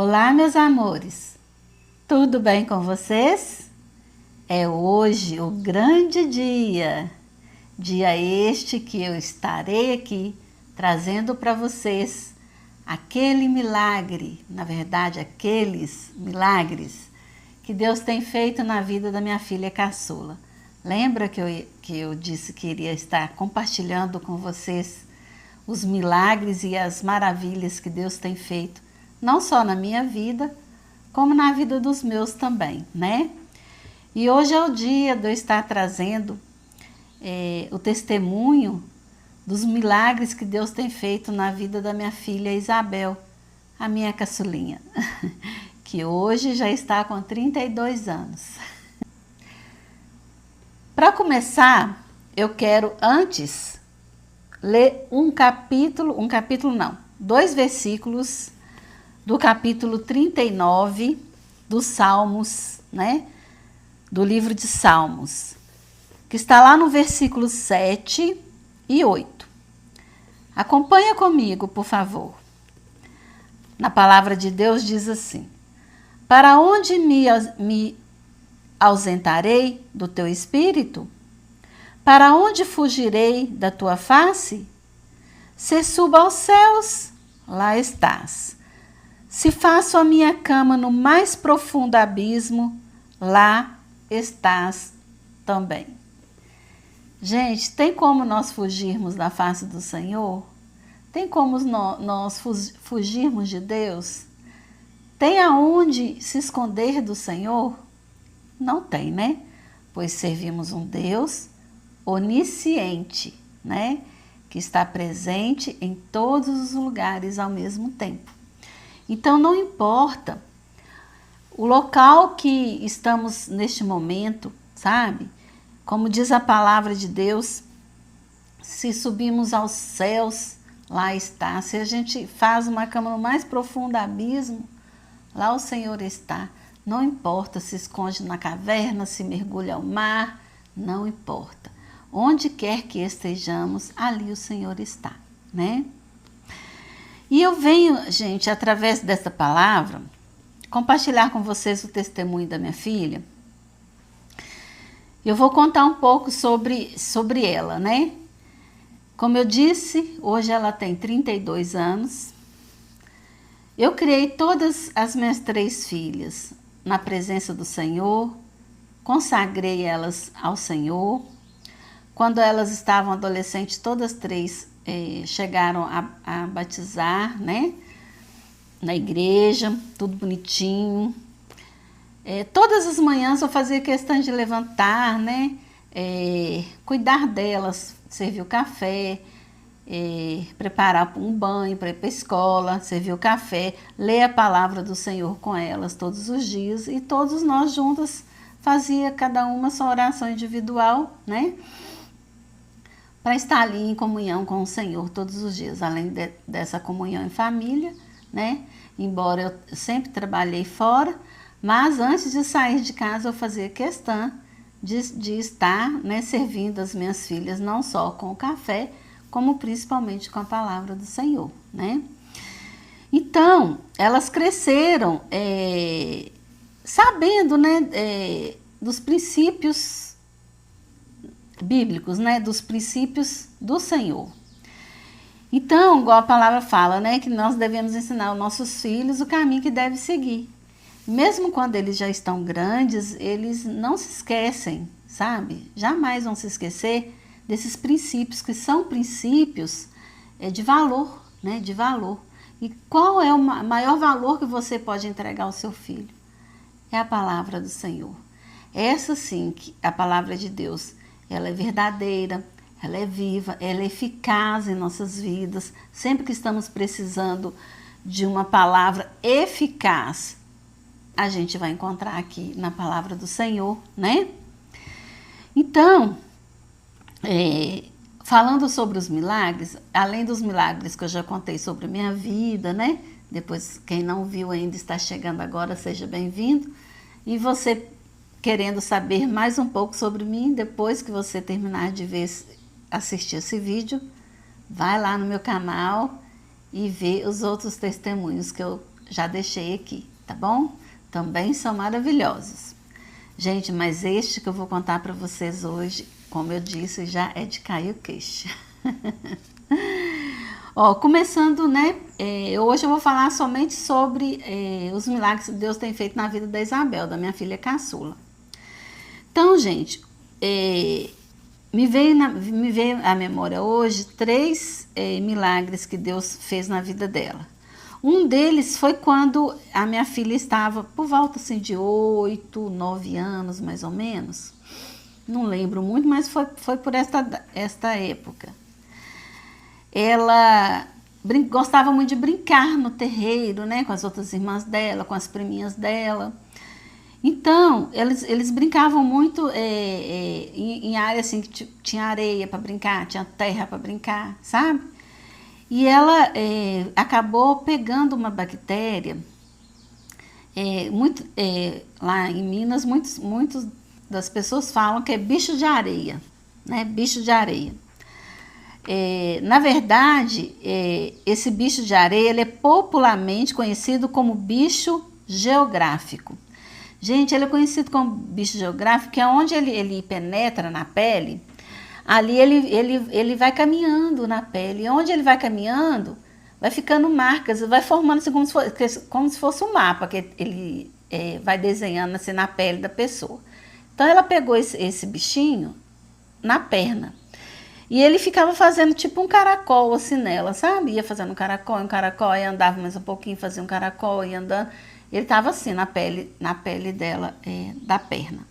Olá, meus amores, tudo bem com vocês? É hoje o grande dia este que eu estarei aqui trazendo para vocês aquele milagre, na verdade, aqueles milagres que Deus tem feito na vida da minha filha caçula. Lembra que eu disse que iria estar compartilhando com vocês os milagres e as maravilhas que Deus tem feito, não só na minha vida, como na vida dos meus também, né? E hoje é o dia de eu estar trazendo o testemunho dos milagres que Deus tem feito na vida da minha filha Isabel, a minha caçulinha, que hoje já está com 32 anos. Para começar, eu quero antes ler dois versículos do capítulo 39 dos Salmos, né? Do livro de Salmos, que está lá no versículo 7 e 8. Acompanha comigo, por favor. Na palavra de Deus diz assim: para onde me ausentarei do teu espírito? Para onde fugirei da tua face? Se subo aos céus, lá estás. Se faço a minha cama no mais profundo abismo, lá estás também. Gente, tem como nós fugirmos da face do Senhor? Tem como nós fugirmos de Deus? Tem aonde se esconder do Senhor? Não tem, né? Pois servimos um Deus onisciente, né? Que está presente em todos os lugares ao mesmo tempo. Então, não importa o local que estamos neste momento, sabe? Como diz a palavra de Deus, se subimos aos céus, lá está. Se a gente faz uma cama no mais profundo abismo, lá o Senhor está. Não importa se esconde na caverna, se mergulha ao mar, não importa. Onde quer que estejamos, ali o Senhor está, né? E eu venho, gente, através dessa palavra, compartilhar com vocês o testemunho da minha filha. Eu vou contar um pouco sobre ela, né? Como eu disse, hoje ela tem 32 anos. Eu criei todas as minhas 3 filhas na presença do Senhor, consagrei elas ao Senhor. Quando elas estavam adolescentes, todas 3 chegaram a batizar, né? Na igreja, tudo bonitinho. Todas as manhãs eu fazia questão de levantar, né? Cuidar delas, servir o café, preparar um banho para ir para a escola, servir o café, ler a palavra do Senhor com elas todos os dias, e todos nós juntas fazia cada uma sua oração individual, né? Para estar ali em comunhão com o Senhor todos os dias, além dessa comunhão em família, né? Embora eu sempre trabalhei fora, mas antes de sair de casa eu fazia questão de estar, né, servindo as minhas filhas, não só com o café, como principalmente com a palavra do Senhor, né? Então, elas cresceram sabendo, né, dos princípios bíblicos, né, dos princípios do Senhor. Então, igual a palavra fala, né, que nós devemos ensinar aos nossos filhos o caminho que deve seguir. Mesmo quando eles já estão grandes, eles não se esquecem, sabe? Jamais vão se esquecer desses princípios, que são princípios de valor, né, de valor. E qual é o maior valor que você pode entregar ao seu filho? É a palavra do Senhor. Essa sim, a palavra de Deus, ela é verdadeira, ela é viva, ela é eficaz em nossas vidas. Sempre que estamos precisando de uma palavra eficaz, a gente vai encontrar aqui na palavra do Senhor, né? Então, falando sobre os milagres, além dos milagres que eu já contei sobre a minha vida, né? Depois, quem não viu ainda está chegando agora, seja bem-vindo. E você querendo saber mais um pouco sobre mim, depois que você terminar de assistir esse vídeo, vai lá no meu canal e vê os outros testemunhos que eu já deixei aqui, tá bom? Também são maravilhosos. Gente, mas este que eu vou contar para vocês hoje, como eu disse, já é de cair o queixo. Ó, começando, né? Hoje eu vou falar somente sobre os milagres que Deus tem feito na vida da Isabel, da minha filha caçula. Então, gente, me veio à memória hoje 3 milagres que Deus fez na vida dela. Um deles foi quando a minha filha estava por volta assim, de 8, 9 anos, mais ou menos. Não lembro muito, mas foi por esta época. Ela gostava muito de brincar no terreiro, né, com as outras irmãs dela, com as priminhas dela. Então, eles brincavam muito em área assim, que tinha areia para brincar, tinha terra para brincar, sabe? E ela acabou pegando uma bactéria, lá em Minas, muitas das pessoas falam que é bicho de areia, né? Bicho de areia. Na verdade, esse bicho de areia ele é popularmente conhecido como bicho geográfico. Gente, ele é conhecido como bicho geográfico, que é onde ele penetra na pele. Ali ele vai caminhando na pele, e onde ele vai caminhando, vai ficando marcas, vai formando assim como se fosse um mapa, que ele vai desenhando assim na pele da pessoa. Então ela pegou esse bichinho na perna, e ele ficava fazendo tipo um caracol assim nela, sabe? Ia fazendo um caracol, aí andava mais um pouquinho, fazia um caracol, ia andando. Ele estava assim na pele dela, da perna.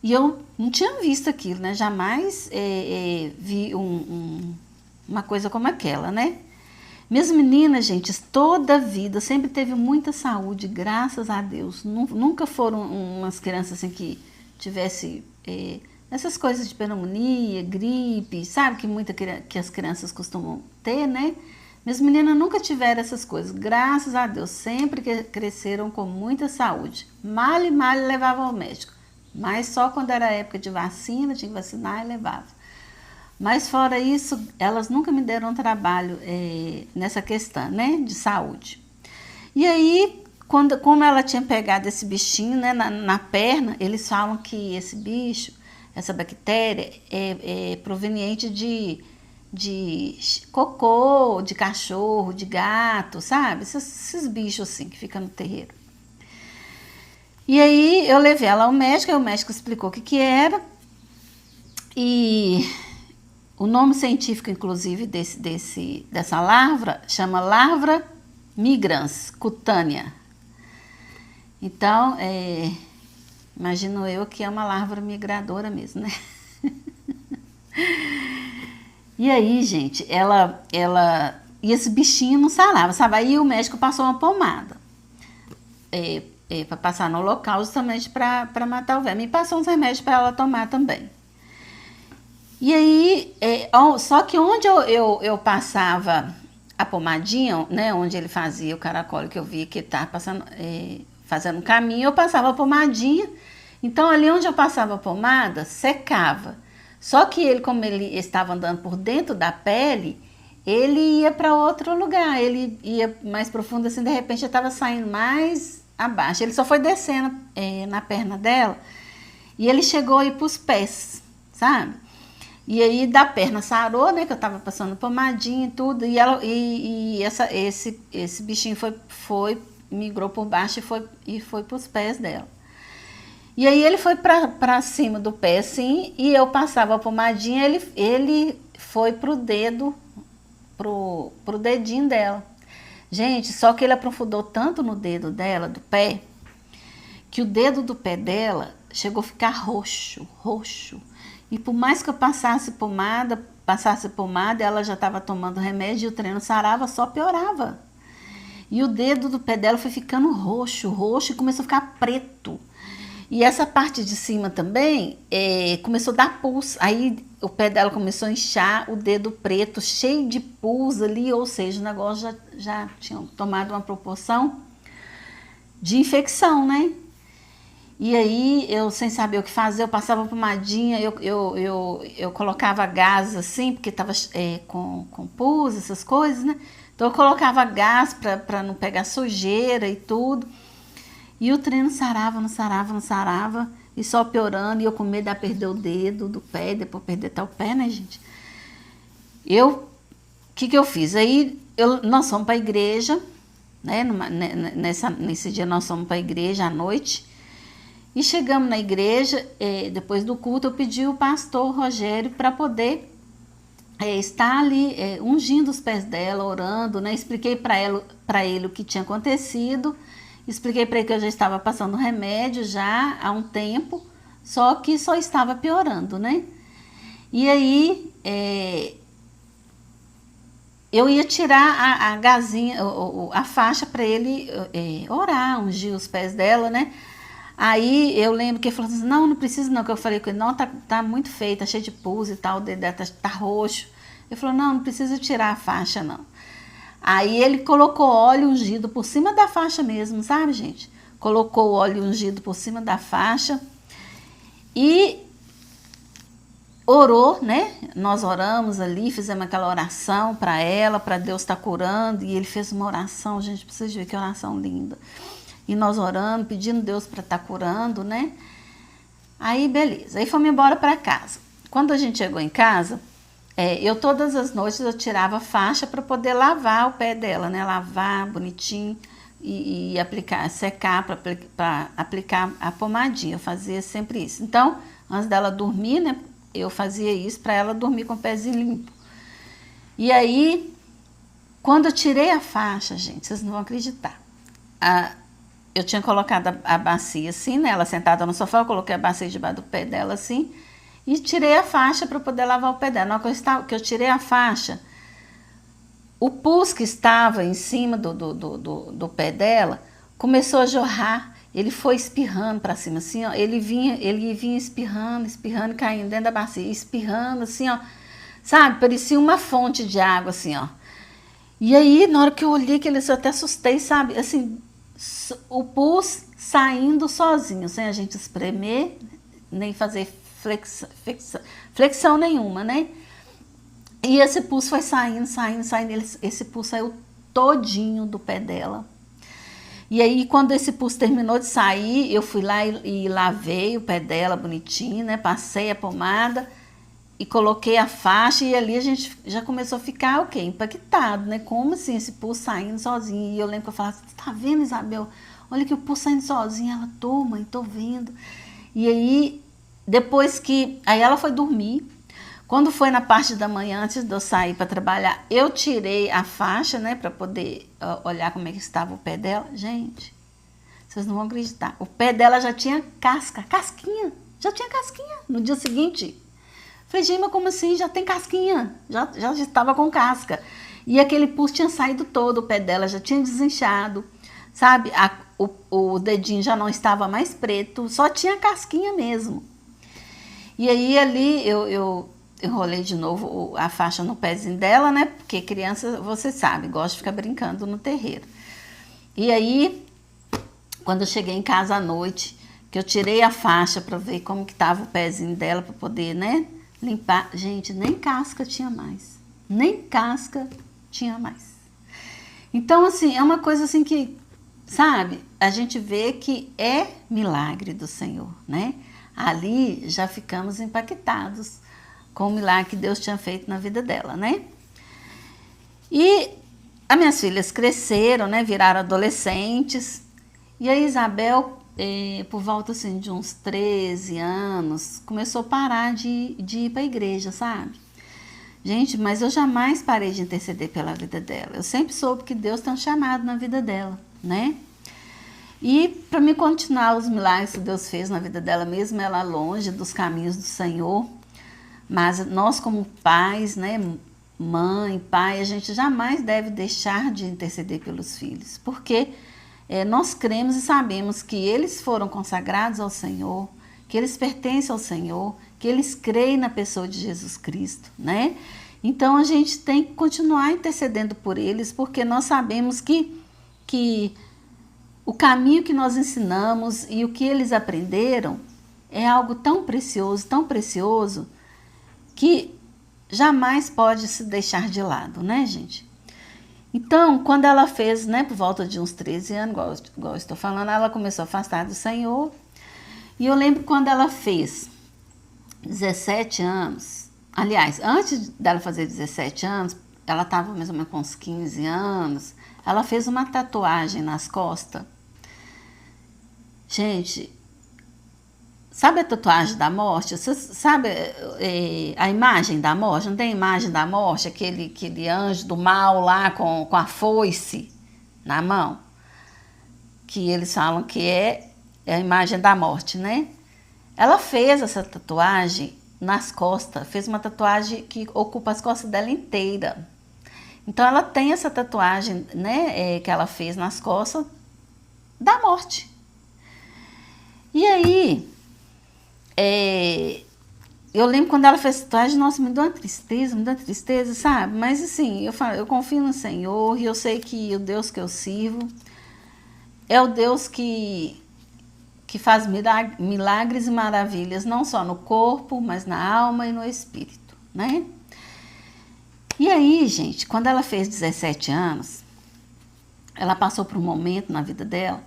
E eu não tinha visto aquilo, né? Jamais vi uma coisa como aquela, né? Minhas meninas, gente, toda a vida sempre teve muita saúde, graças a Deus. Nunca foram umas crianças assim que tivesse essas coisas de pneumonia, gripe, sabe? Que as crianças costumam ter, né? Minhas meninas nunca tiveram essas coisas, graças a Deus. Sempre cresceram com muita saúde. Mal e mal levavam ao médico. Mas só quando era época de vacina, tinha que vacinar e levava. Mas fora isso, elas nunca me deram trabalho nessa questão, né, de saúde. E aí, como ela tinha pegado esse bichinho, né, na perna, eles falam que esse bicho, essa bactéria, é proveniente de cocô, de cachorro, de gato, sabe? Esses bichos assim que ficam no terreiro. E aí eu levei ela ao médico, aí o médico explicou o que era. E o nome científico, inclusive, dessa larva, chama larva migrans cutânea. Então, imagino eu que é uma larva migradora mesmo, né? E aí, gente, e esse bichinho não sarava, sabe? Aí o médico passou uma pomada para passar no local, justamente para matar o verme. E passou uns remédios para ela tomar também. E aí, só que onde eu passava a pomadinha, né? Onde ele fazia o caracol, que eu via que estava fazendo um caminho, eu passava a pomadinha. Então, ali onde eu passava a pomada, secava. Só que ele, como ele estava andando por dentro da pele, ele ia para outro lugar, ele ia mais profundo assim, de repente ele estava saindo mais abaixo. Ele só foi descendo na perna dela e ele chegou aí para os pés, sabe? E aí da perna sarou, né, que eu estava passando pomadinha e tudo, e esse bichinho migrou por baixo e foi para os pés dela. E aí ele foi para cima do pé, assim, e eu passava a pomadinha, ele foi pro dedo, pro dedinho dela. Gente, só que ele aprofundou tanto no dedo dela, do pé, que o dedo do pé dela chegou a ficar roxo. E por mais que eu passasse pomada, ela já estava tomando remédio e o treino sarava, só piorava. E o dedo do pé dela foi ficando roxo e começou a ficar preto. E essa parte de cima também começou a dar pus. Aí o pé dela começou a inchar, o dedo preto, cheio de pus ali, ou seja, o negócio já tinha tomado uma proporção de infecção, né? E aí, eu sem saber o que fazer, eu passava pomadinha, eu colocava gás assim, porque estava com pus, essas coisas, né? Então eu colocava gás para não pegar sujeira e tudo. E o trem não sarava, não sarava, não sarava. E só piorando, e eu com medo de perder o dedo do pé, depois perder até o pé, né, gente? O que eu fiz? Aí nós fomos para a igreja, né? Nesse dia nós fomos para a igreja à noite. E chegamos na igreja, depois do culto, eu pedi o pastor Rogério para poder estar ali ungindo os pés dela, orando, né? Expliquei para ele o que tinha acontecido, expliquei para ele que eu já estava passando remédio já há um tempo, só que só estava piorando, né? E aí eu ia tirar a gazinha, a faixa para ele orar, ungir os pés dela, né? Aí eu lembro que ele falou assim, não precisa não, que eu falei com ele, não, tá muito feio, tá cheio de pus e tal, o dedo dela tá roxo. Ele falou, não precisa tirar a faixa não. Aí ele colocou óleo ungido por cima da faixa mesmo, sabe, gente? Colocou o óleo ungido por cima da faixa e orou, né? Nós oramos ali, fizemos aquela oração para ela, para Deus estar curando, e ele fez uma oração, gente, precisa ver que oração linda. E nós orando, pedindo Deus para estar curando, né? Aí, beleza. Aí fomos embora para casa. Quando a gente chegou em casa, eu todas as noites eu tirava a faixa para poder lavar o pé dela, né? Lavar bonitinho e aplicar, secar para aplicar a pomadinha. Eu fazia sempre isso. Então, antes dela dormir, né? Eu fazia isso para ela dormir com o pezinho limpo. E aí, quando eu tirei a faixa, gente, vocês não vão acreditar. Eu tinha colocado a bacia assim, né? Ela sentada no sofá, eu coloquei a bacia debaixo do pé dela assim e tirei a faixa para poder lavar o pé dela. Na hora que eu tirei a faixa, o pus que estava em cima do pé dela começou a jorrar. Ele foi espirrando para cima, assim, ó. Ele vinha espirrando, caindo dentro da bacia, espirrando, assim, ó. Sabe? Parecia uma fonte de água, assim, ó. E aí, na hora que eu olhei, eu até assustei, sabe? Assim, o pus saindo sozinho, sem a gente espremer, nem fazer flexão nenhuma, né? E esse pus foi saindo. Esse pus saiu todinho do pé dela. E aí, quando esse pus terminou de sair, eu fui lá e lavei o pé dela bonitinho, né? Passei a pomada e coloquei a faixa, e ali a gente já começou a ficar, o quê? Impactado, né? Como assim, esse pus saindo sozinho? E eu lembro que eu falava assim, tá vendo, Isabel? Olha que o pus saindo sozinho. Ela, tô, mãe, tô vendo. E aí, depois que... Aí ela foi dormir. Quando foi na parte da manhã, antes de eu sair para trabalhar, eu tirei a faixa, né? Para poder olhar como é que estava o pé dela. Gente, vocês não vão acreditar. O pé dela já tinha casquinha. Já tinha casquinha. No dia seguinte... Falei, gente, mas como assim? Já tem casquinha, já estava com casca. E aquele pus tinha saído todo, o pé dela já tinha desinchado, sabe? O dedinho já não estava mais preto, só tinha casquinha mesmo. E aí ali eu enrolei de novo a faixa no pezinho dela, né? Porque criança, você sabe, gosta de ficar brincando no terreiro. E aí, quando eu cheguei em casa à noite, que eu tirei a faixa para ver como que estava o pezinho dela, para poder, né? Limpar, gente, nem casca tinha mais. Nem casca tinha mais. Então, assim, é uma coisa assim que, sabe, a gente vê que é milagre do Senhor, né? Ali já ficamos impactados com o milagre que Deus tinha feito na vida dela, né? E as minhas filhas cresceram, né? Viraram adolescentes. E a Isabel... por volta assim, de uns 13 anos, começou a parar de ir para a igreja, sabe? Gente, mas eu jamais parei de interceder pela vida dela. Eu sempre soube que Deus tem um chamado na vida dela, né? E para me continuar os milagres que Deus fez na vida dela, mesmo ela longe dos caminhos do Senhor, mas nós como pais, né, mãe, pai, a gente jamais deve deixar de interceder pelos filhos, porque nós cremos e sabemos que eles foram consagrados ao Senhor, que eles pertencem ao Senhor, que eles creem na pessoa de Jesus Cristo, né? Então a gente tem que continuar intercedendo por eles, porque nós sabemos que o caminho que nós ensinamos e o que eles aprenderam é algo tão precioso, que jamais pode se deixar de lado, né, gente? Então, quando ela fez, né, por volta de uns 13 anos, igual eu estou falando, ela começou a afastar do Senhor. E eu lembro quando ela fez 17 anos, aliás, antes dela fazer 17 anos, ela estava mais ou menos com uns 15 anos, ela fez uma tatuagem nas costas. Gente, sabe a tatuagem da morte? Você sabe a imagem da morte? Não tem a imagem da morte? Aquele anjo do mal lá com a foice na mão? Que eles falam que é a imagem da morte, né? Ela fez essa tatuagem nas costas. Fez uma tatuagem que ocupa as costas dela inteira. Então, ela tem essa tatuagem, né? Que ela fez nas costas da morte. E aí... eu lembro quando ela fez tatuagem, nossa, me deu uma tristeza, sabe? Mas assim, eu confio no Senhor e eu sei que o Deus que eu sirvo é o Deus que faz milagres e maravilhas, não só no corpo, mas na alma e no espírito, né? E aí, gente, quando ela fez 17 anos, ela passou por um momento na vida dela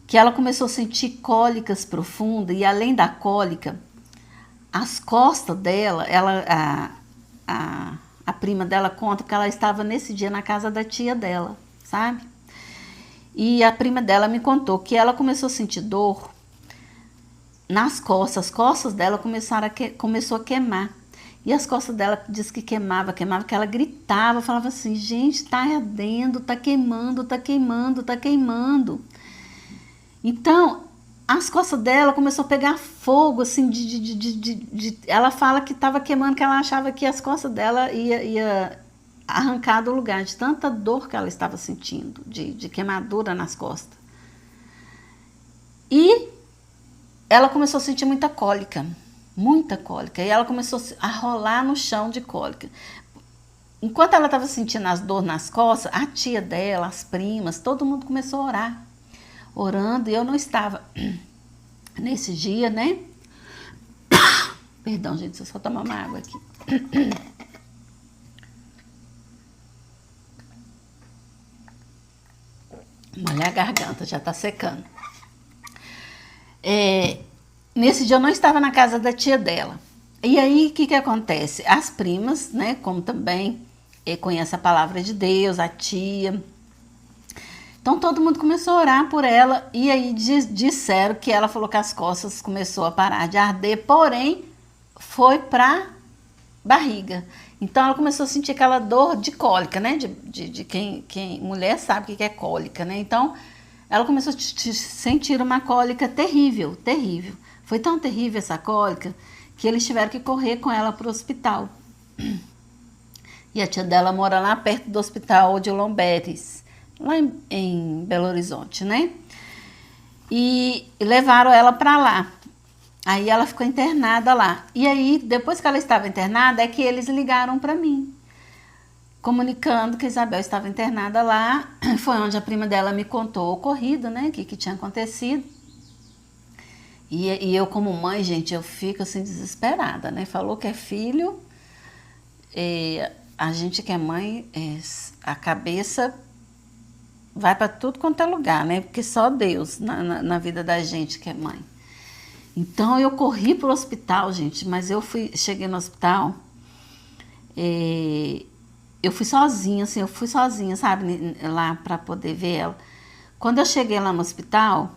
que ela começou a sentir cólicas profundas e além da cólica, as costas dela, a prima dela conta que ela estava nesse dia na casa da tia dela, sabe? E a prima dela me contou que ela começou a sentir dor nas costas, as costas dela começou a queimar. E as costas dela diz que queimava, que ela gritava, falava assim, gente, tá ardendo, tá queimando, tá queimando, tá queimando. Então, as costas dela começou a pegar fogo, assim, ela fala que estava queimando, que ela achava que as costas dela ia arrancar do lugar, de tanta dor que ela estava sentindo, de queimadura nas costas. E ela começou a sentir muita cólica, e ela começou a rolar no chão de cólica. Enquanto ela estava sentindo as dores nas costas, a tia dela, as primas, todo mundo começou a orar. Orando, e eu não estava nesse dia, né? Perdão, gente, deixa eu só tomar uma água aqui. Molhar a garganta, já tá secando. Nesse dia eu não estava na casa da tia dela. E aí, o que acontece? As primas, né, como também conhece a palavra de Deus, a tia... Então, todo mundo começou a orar por ela e aí disseram que ela falou que as costas começou a parar de arder, porém, foi para barriga. Então, ela começou a sentir aquela dor de cólica, né? De quem mulher sabe o que é cólica, né? Então, ela começou a sentir uma cólica terrível, terrível. Foi tão terrível essa cólica que eles tiveram que correr com ela para o hospital. E a tia dela mora lá perto do hospital de Lomberes, lá em Belo Horizonte, né? E levaram ela para lá. Aí ela ficou internada lá. E aí, depois que ela estava internada, é que eles ligaram para mim, comunicando que a Isabel estava internada lá. Foi onde a prima dela me contou o ocorrido, né? O que tinha acontecido. E eu, como mãe, gente, eu fico assim desesperada, né? Falou que é filho, a gente que é mãe, a cabeça vai para tudo quanto é lugar, né? Porque só Deus na vida da gente que é mãe. Então, eu corri pro hospital, gente, mas cheguei no hospital, eu fui sozinha, sabe, lá para poder ver ela. Quando eu cheguei lá no hospital,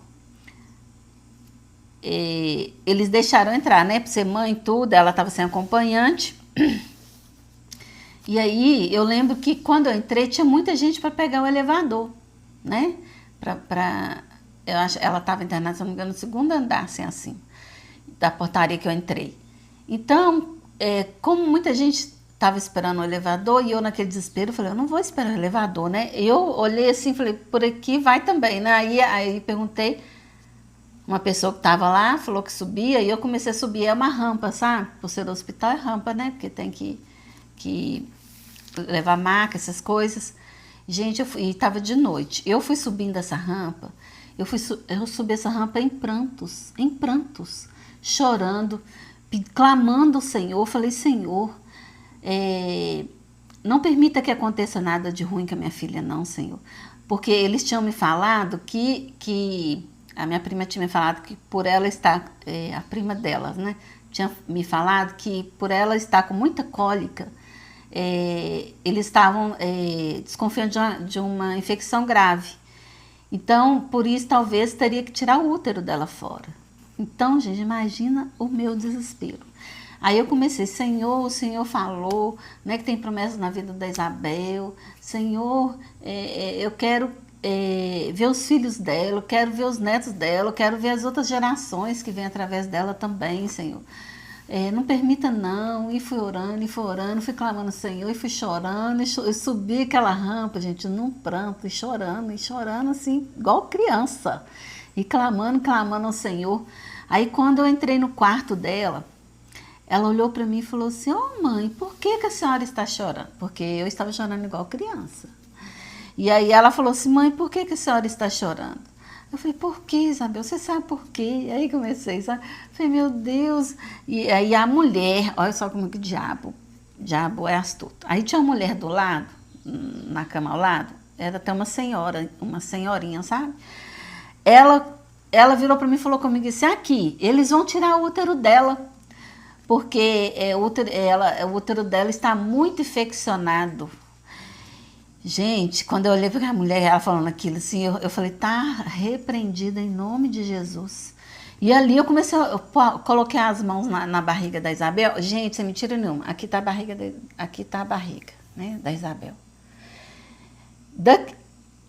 eles deixaram entrar, né, para ser mãe e tudo, ela estava sem acompanhante. E aí, eu lembro que quando eu entrei, tinha muita gente para pegar o elevador, né, eu acho, ela estava internada, se não me engano, no segundo andar, assim, da portaria que eu entrei. Então, como muita gente estava esperando o elevador, e eu naquele desespero, falei, eu não vou esperar o elevador, né? Eu olhei assim, falei, por aqui vai também, né? Aí perguntei, uma pessoa que estava lá, falou que subia, e eu comecei a subir, é uma rampa, sabe? Por ser do hospital é rampa, né? Porque tem que levar maca, essas coisas. Gente, e estava de noite. Eu fui subindo essa rampa, eu subi essa rampa em prantos, chorando, clamando ao Senhor. Falei, Senhor, não permita que aconteça nada de ruim com a minha filha, não, Senhor. Porque eles tinham me falado que a minha prima tinha me falado que por ela estar, a prima delas, né? Tinha me falado que por ela estar com muita cólica, eles estavam desconfiando de uma infecção grave. Então, por isso, talvez teria que tirar o útero dela fora. Então, gente, imagina o meu desespero. Aí eu comecei, Senhor, o Senhor falou, né, que tem promessa na vida da Isabel. Senhor, eu quero ver os filhos dela, eu quero ver os netos dela, eu quero ver as outras gerações que vêm através dela também, Senhor. Não permita não, e fui orando, fui clamando ao Senhor, e fui chorando, e subi aquela rampa, gente, num pranto, e chorando, assim, igual criança, e clamando ao Senhor. Aí quando eu entrei no quarto dela, ela olhou para mim e falou assim, mãe, por que a senhora está chorando? Porque eu estava chorando igual criança. E aí ela falou assim, mãe, por que a senhora está chorando? Eu falei, por que, Isabel? Você sabe por quê? E aí comecei, sabe? Falei, meu Deus. E aí a mulher, olha só como que o diabo é astuto. Aí tinha uma mulher do lado, na cama ao lado, era até uma senhorinha, sabe? Ela virou para mim e falou comigo assim, aqui, eles vão tirar o útero dela, porque o útero dela está muito infeccionado. Gente, quando eu olhei para a mulher, ela falando aquilo assim, eu falei, tá repreendida em nome de Jesus. E ali eu comecei, eu coloquei as mãos na barriga da Isabel. Gente, sem mentira nenhuma, aqui tá a barriga, né, da Isabel.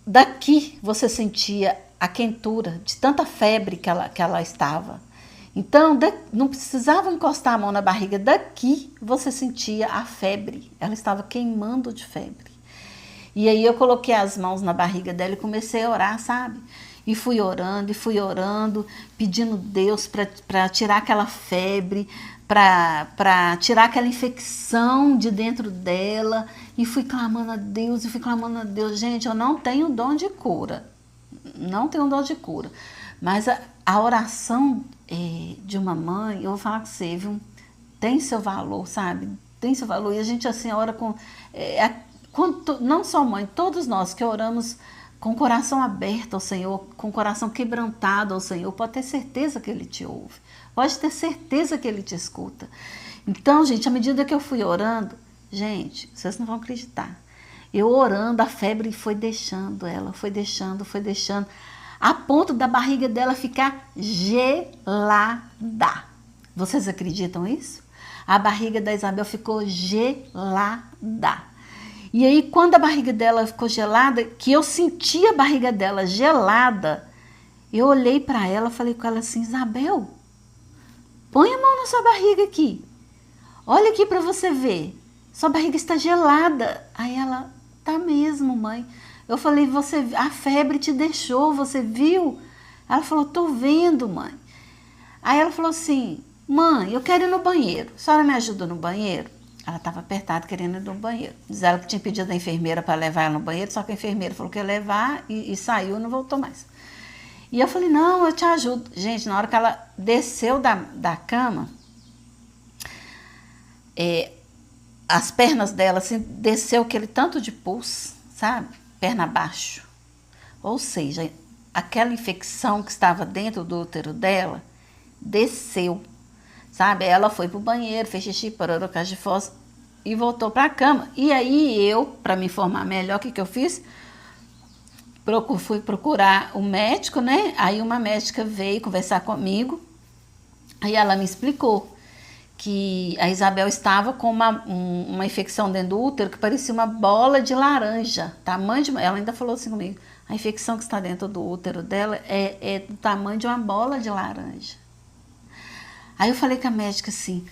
Daqui você sentia a quentura de tanta febre que ela estava. Então, não precisava encostar a mão na barriga. Daqui você sentia a febre, ela estava queimando de febre. E aí eu coloquei as mãos na barriga dela e comecei a orar, sabe? E fui orando, pedindo Deus para tirar aquela febre, para tirar aquela infecção de dentro dela. E fui clamando a Deus, Gente, eu não tenho dom de cura. Não tenho dom de cura. Mas a oração de uma mãe, eu vou falar com você, viu? Tem seu valor, sabe? Tem seu valor. E a gente assim ora com... não só mãe, todos nós que oramos com o coração aberto ao Senhor, com o coração quebrantado ao Senhor, pode ter certeza que Ele te ouve, pode ter certeza que Ele te escuta. Então, gente, à medida que eu fui orando, gente, vocês não vão acreditar, eu orando, a febre foi deixando ela, foi deixando, a ponto da barriga dela ficar gelada. Vocês acreditam nisso? A barriga da Isabel ficou gelada. E aí, quando a barriga dela ficou gelada, que eu senti a barriga dela gelada, eu olhei para ela e falei com ela assim, Isabel, põe a mão na sua barriga aqui. Olha aqui para você ver. Sua barriga está gelada. Aí ela, tá mesmo, mãe. Eu falei, a febre te deixou, você viu? Ela falou, tô vendo, mãe. Aí ela falou assim, mãe, eu quero ir no banheiro. A senhora me ajuda no banheiro? Ela estava apertada querendo ir no banheiro. Diz ela que tinha pedido a enfermeira para levar ela no banheiro, só que a enfermeira falou que ia levar e saiu e não voltou mais. E eu falei, não, eu te ajudo. Gente, na hora que ela desceu da cama, as pernas dela, assim, desceu aquele tanto de pus, sabe? Perna abaixo. Ou seja, aquela infecção que estava dentro do útero dela, desceu. Sabe? Ela foi pro banheiro, fez xixi, parou caixa de fósforo e voltou para a cama. E aí eu, para me informar melhor, o que eu fiz? Fui procurar o médico, né? Aí uma médica veio conversar comigo. Aí ela me explicou que a Isabel estava com uma infecção dentro do útero que parecia uma bola de laranja. Ela ainda falou assim comigo, a infecção que está dentro do útero dela é do tamanho de uma bola de laranja. Aí eu falei com a médica assim,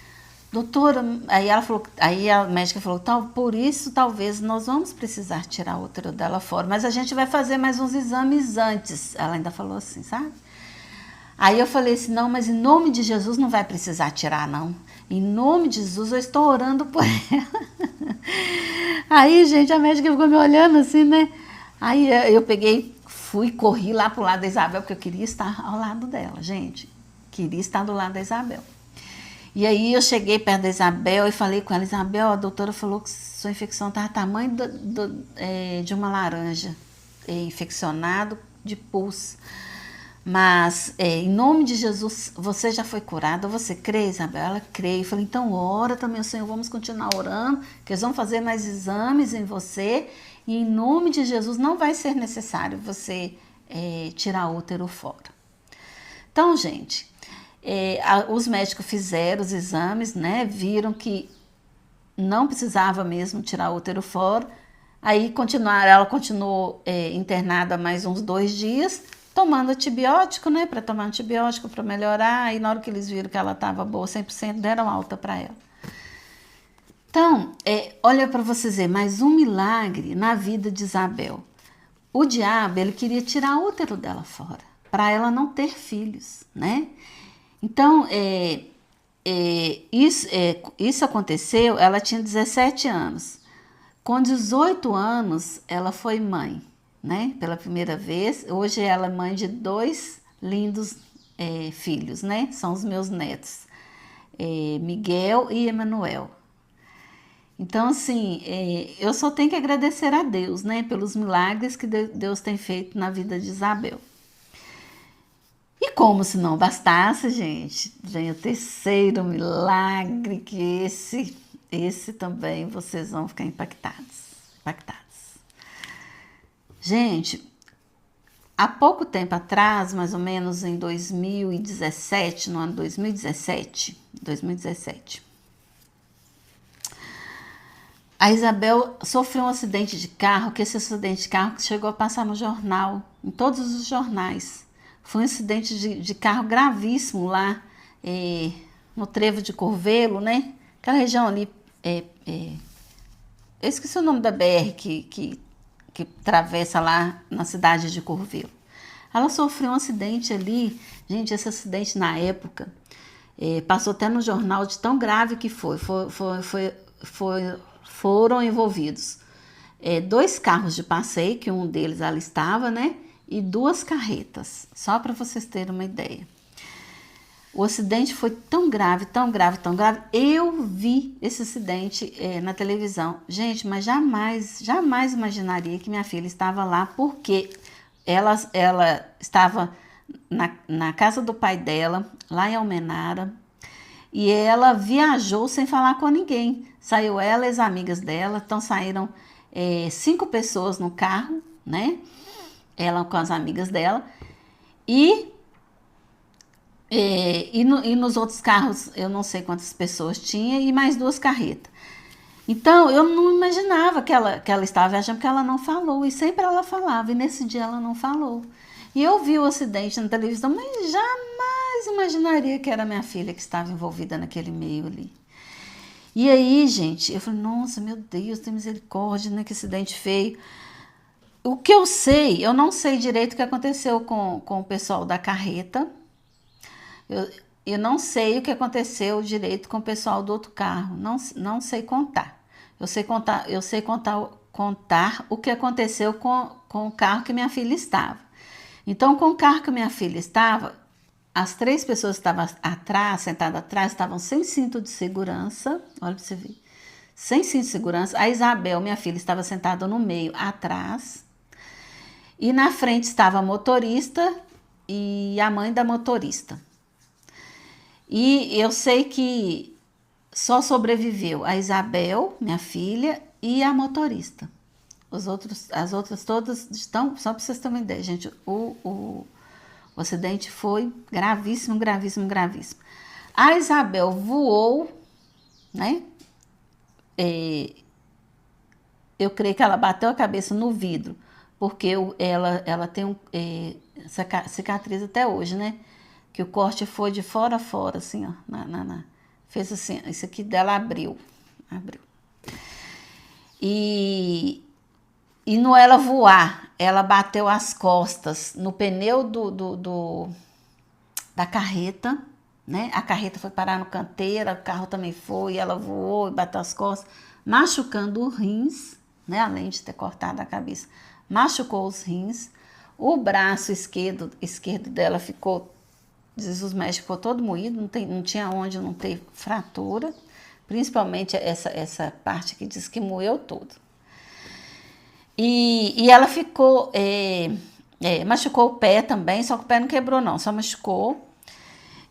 doutora, aí a médica falou, por isso talvez nós vamos precisar tirar o útero dela fora, mas a gente vai fazer mais uns exames antes. Ela ainda falou assim, sabe? Aí eu falei assim, não, mas em nome de Jesus não vai precisar tirar, não. Em nome de Jesus eu estou orando por ela. Aí, gente, a médica ficou me olhando assim, né? Aí eu corri lá pro lado da Isabel, porque eu queria estar ao lado dela, gente. Queria estar do lado da Isabel. E aí eu cheguei perto da Isabel e falei com ela, Isabel, a doutora falou que sua infecção estava tamanho de uma laranja, infeccionado de pus. Mas, em nome de Jesus, você já foi curada. Você crê, Isabel? Ela crê. Eu falei, então ora também, Senhor, vamos continuar orando, que eles vão fazer mais exames em você. E em nome de Jesus, não vai ser necessário você tirar o útero fora. Então, gente, os médicos fizeram os exames, né? Viram que não precisava mesmo tirar o útero fora. Aí ela continuou internada mais uns 2 dias, tomando antibiótico, né? Para tomar antibiótico para melhorar. Aí na hora que eles viram que ela estava boa 100%, deram alta para ela. Então, olha para vocês verem, mais um milagre na vida de Isabel. O diabo, ele queria tirar o útero dela fora, para ela não ter filhos, né? Então, isso aconteceu, ela tinha 17 anos. Com 18 anos, ela foi mãe, né? Pela primeira vez. Hoje ela é mãe de 2 lindos filhos, né? São os meus netos, Miguel e Emanuel. Então, assim, eu só tenho que agradecer a Deus, né? Pelos milagres que Deus tem feito na vida de Isabel. E como se não bastasse, gente, vem o terceiro milagre, que esse também vocês vão ficar impactados. Gente, há pouco tempo atrás, mais ou menos em 2017, no ano 2017, a Isabel sofreu um acidente de carro, que esse acidente de carro chegou a passar no jornal, em todos os jornais. Foi um acidente de carro gravíssimo lá no Trevo de Corvelo, né? Aquela região ali, eu esqueci o nome da BR que atravessa lá na cidade de Corvelo. Ela sofreu um acidente ali, gente, esse acidente na época passou até no jornal de tão grave que foram envolvidos 2 carros de passeio, que um deles ela estava, né? E 2 carretas, só para vocês terem uma ideia. O acidente foi tão grave. Eu vi esse acidente na televisão. Gente, mas jamais imaginaria que minha filha estava lá, porque ela estava na casa do pai dela, lá em Almenara, e ela viajou sem falar com ninguém. Saiu ela e as amigas dela, então saíram 5 pessoas no carro, né? Ela com as amigas dela, e nos outros carros eu não sei quantas pessoas tinha, e mais 2 carretas. Então eu não imaginava que ela estava viajando, porque ela não falou, e sempre ela falava, e nesse dia ela não falou. E eu vi o acidente na televisão, mas jamais imaginaria que era minha filha que estava envolvida naquele meio ali. E aí, gente, eu falei, nossa, meu Deus, tem misericórdia, né, que acidente feio. O que eu sei, eu não sei direito o que aconteceu com o pessoal da carreta. Eu não sei o que aconteceu direito com o pessoal do outro carro. Não sei contar. Eu sei contar o que aconteceu com o carro que minha filha estava. Então, com o carro que minha filha estava, as 3 pessoas que estavam sentadas atrás, estavam sem cinto de segurança. Olha para você ver. Sem cinto de segurança. A Isabel, minha filha, estava sentada no meio, atrás. E na frente estava a motorista e a mãe da motorista. E eu sei que só sobreviveu a Isabel, minha filha, e a motorista. As outras todas estão, só para vocês terem uma ideia, gente, o acidente foi gravíssimo. A Isabel voou, né? Eu creio que ela bateu a cabeça no vidro, porque ela tem essa cicatriz até hoje, né? Que o corte foi de fora a fora, assim, ó. Fez assim, isso aqui dela abriu. E no ela voar, ela bateu as costas no pneu da carreta, né? A carreta foi parar no canteiro, o carro também foi, ela voou e bateu as costas, machucando os rins, né? Além de ter cortado a cabeça, machucou os rins. O braço esquerdo dela ficou, diz os médicos, ficou todo moído, não tinha onde não ter fratura, principalmente essa parte que diz que moeu todo. E ela ficou, machucou o pé também, só que o pé não quebrou não, só machucou.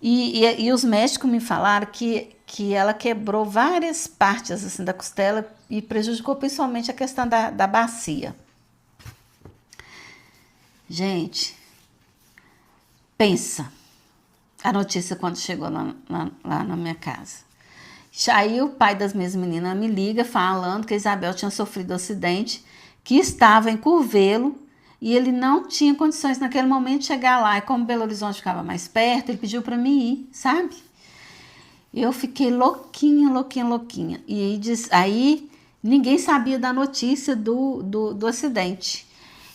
E os médicos me falaram que ela quebrou várias partes assim, da costela e prejudicou principalmente a questão da bacia. Gente, pensa a notícia quando chegou lá na minha casa. Aí o pai das minhas meninas me liga falando que a Isabel tinha sofrido um acidente, que estava em Curvelo e ele não tinha condições naquele momento de chegar lá. E como Belo Horizonte ficava mais perto, ele pediu para mim ir, sabe? Eu fiquei louquinha. E aí ninguém sabia da notícia do acidente.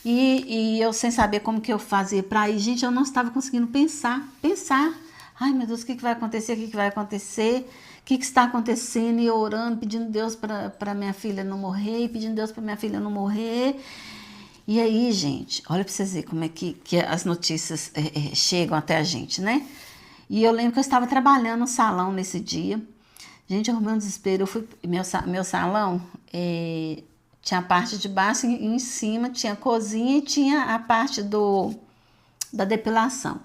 E eu sem saber como que eu fazia para ir. Gente, eu não estava conseguindo pensar. Ai, meu Deus, o que vai acontecer? O que está acontecendo? E eu orando, pedindo Deus para minha filha não morrer, E aí, gente, olha para vocês verem como é que as notícias chegam até a gente, né? E eu lembro que eu estava trabalhando no salão nesse dia. Gente, eu arrumei um desespero. Eu fui, meu salão tinha a parte de baixo e em cima tinha a cozinha e tinha a parte da depilação.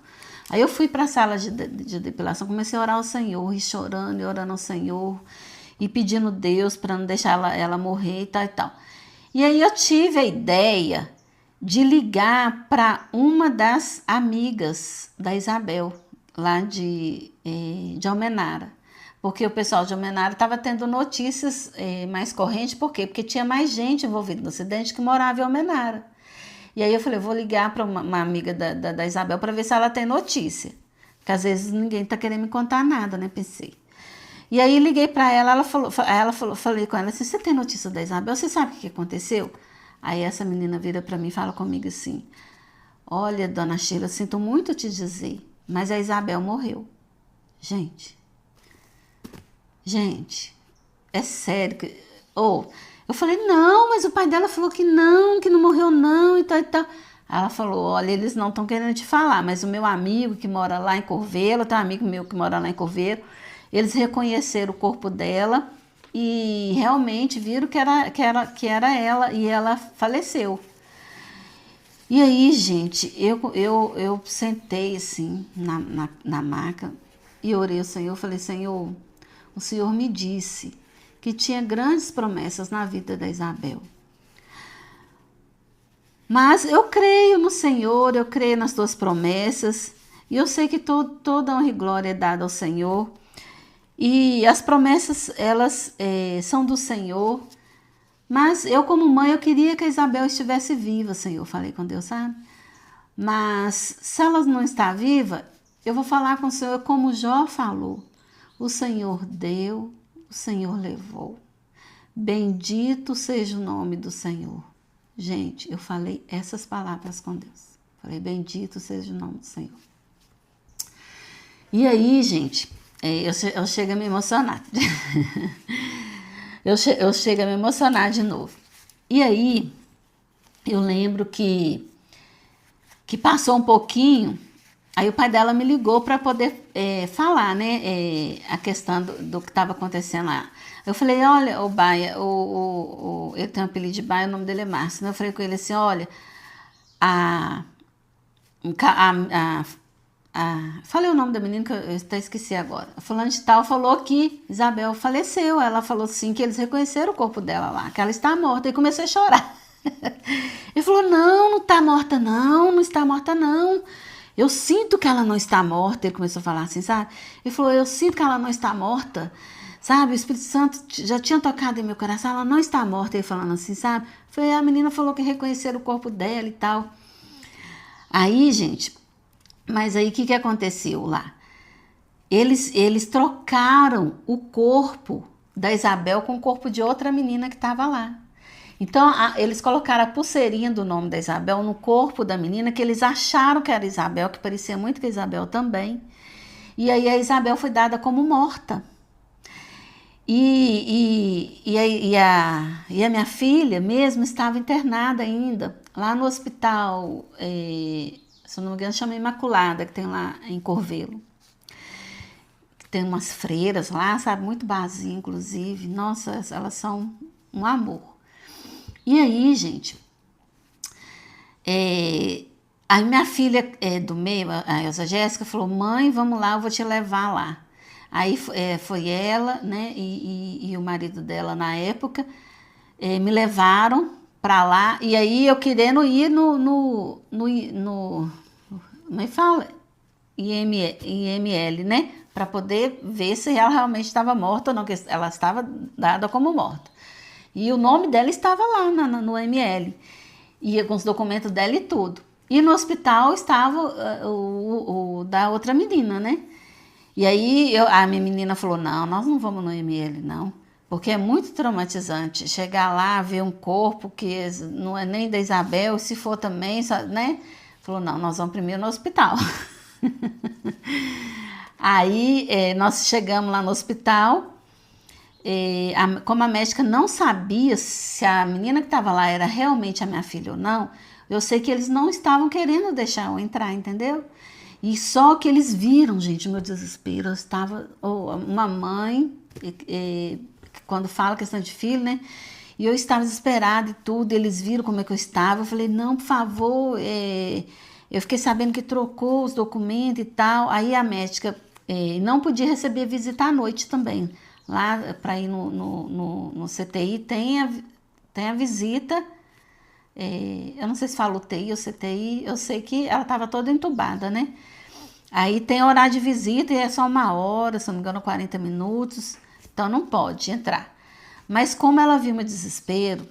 Aí eu fui para a sala de depilação, comecei a orar ao Senhor, e chorando e orando ao Senhor, e pedindo Deus para não deixar ela morrer e tal e tal. E aí eu tive a ideia de ligar para uma das amigas da Isabel, lá de Almenara. Porque o pessoal de Almenara estava tendo notícias mais correntes, por quê? Porque tinha mais gente envolvida no acidente que morava em Almenara. E aí eu falei, vou ligar para uma amiga da Isabel para ver se ela tem notícia. Porque às vezes ninguém está querendo me contar nada, né? Pensei. E aí liguei para ela, falei com ela assim, você tem notícia da Isabel? Você sabe o que aconteceu? Aí essa menina vira para mim e fala comigo assim, olha, dona Sheila, eu sinto muito te dizer, mas a Isabel morreu. Gente, é sério. Eu falei, não, mas o pai dela falou que não morreu não e tal e tal. Ela falou, olha, eles não estão querendo te falar, mas o meu amigo que mora lá em Curvelo, tem um amigo meu que mora lá em Curvelo, eles reconheceram o corpo dela e realmente viram que era ela e ela faleceu. E aí, gente, eu sentei assim na maca e orei ao Senhor, falei, Senhor, o Senhor me disse que tinha grandes promessas na vida da Isabel. Mas eu creio no Senhor, eu creio nas tuas promessas, e eu sei que toda honra e glória é dada ao Senhor. E as promessas, elas são do Senhor. Mas eu, como mãe, eu queria que a Isabel estivesse viva, Senhor. Falei com Deus, sabe? Mas se ela não está viva, eu vou falar com o Senhor como Jó falou. O Senhor deu, o Senhor levou. Bendito seja o nome do Senhor. Gente, eu falei essas palavras com Deus. Falei, bendito seja o nome do Senhor. E aí, gente, eu chego a me emocionar. eu chego a me emocionar de novo. E aí, eu lembro que passou um pouquinho, aí o pai dela me ligou para poder falar, né, a questão do que estava acontecendo lá. Eu falei, olha, o Baia, eu tenho um apelido de Baia, o nome dele é Márcio, né? Eu falei com ele assim, olha, falei o nome da menina que eu até esqueci agora. A fulana de tal falou que Isabel faleceu. Ela falou assim que eles reconheceram o corpo dela lá, que ela está morta. E comecei a chorar. Ele falou, não está morta não está morta não. Eu sinto que ela não está morta. Ele começou a falar assim, sabe? Ele falou, eu sinto que ela não está morta. Sabe, o Espírito Santo já tinha tocado em meu coração, ela não está morta. Ele falando assim, sabe? A menina falou que reconheceram o corpo dela e tal. Aí, gente, mas aí o que aconteceu lá? Eles trocaram o corpo da Isabel com o corpo de outra menina que estava lá. Então, eles colocaram a pulseirinha do nome da Isabel no corpo da menina, que eles acharam que era Isabel, que parecia muito com a Isabel também. E aí a Isabel foi dada como morta. E a minha filha mesmo estava internada ainda, lá no hospital, se eu não me engano, chama Imaculada, que tem lá em Curvelo. tem umas freiras lá, sabe? Muito barzinho, inclusive. Nossa, elas são um amor. E aí, gente, aí minha filha do meio, a Elza Jéssica, falou: mãe, vamos lá, eu vou te levar lá. Aí foi ela, né, e o marido dela na época, me levaram pra lá. E aí eu querendo ir como é que fala? IML, né? Para poder ver se ela realmente estava morta ou não, porque ela estava dada como morta. E o nome dela estava lá no ML, e com os documentos dela e tudo. E no hospital estava o da outra menina, né? E aí a minha menina falou: não, nós não vamos no ML, não. Porque é muito traumatizante chegar lá, ver um corpo que não é nem da Isabel, se for também, né? Falou: não, nós vamos primeiro no hospital. Aí nós chegamos lá no hospital, como a médica não sabia se a menina que estava lá era realmente a minha filha ou não, eu sei que eles não estavam querendo deixar eu entrar, entendeu? E só que eles viram, gente, o meu desespero. Eu estava, uma mãe, quando fala questão de filho, né? E eu estava desesperada e tudo, eles viram como é que eu estava. Eu falei: não, por favor, eu fiquei sabendo que trocou os documentos e tal. Aí a médica não podia receber visita à noite também. Lá para ir no CTI tem a visita. Eu não sei se fala UTI ou CTI, eu sei que ela estava toda entubada, né? Aí tem horário de visita e é só 1 hora, se não me engano, 40 minutos. Então não pode entrar. Mas como ela viu meu desespero,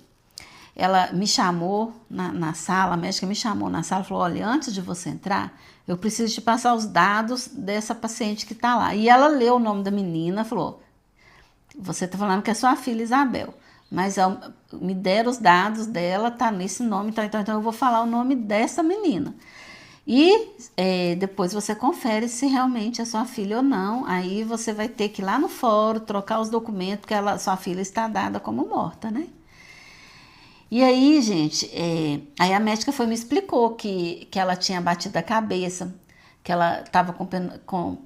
ela me chamou na sala, a médica me chamou na sala e falou: olha, antes de você entrar, eu preciso te passar os dados dessa paciente que está lá. E ela leu o nome da menina, falou: você está falando que é sua filha Isabel, mas me deram os dados dela, tá nesse nome, então eu vou falar o nome dessa menina. E depois você confere se realmente é sua filha ou não. Aí você vai ter que ir lá no fórum, trocar os documentos, porque sua filha está dada como morta, né? E aí, gente, aí a médica me explicou que ela tinha batido a cabeça, que ela estava com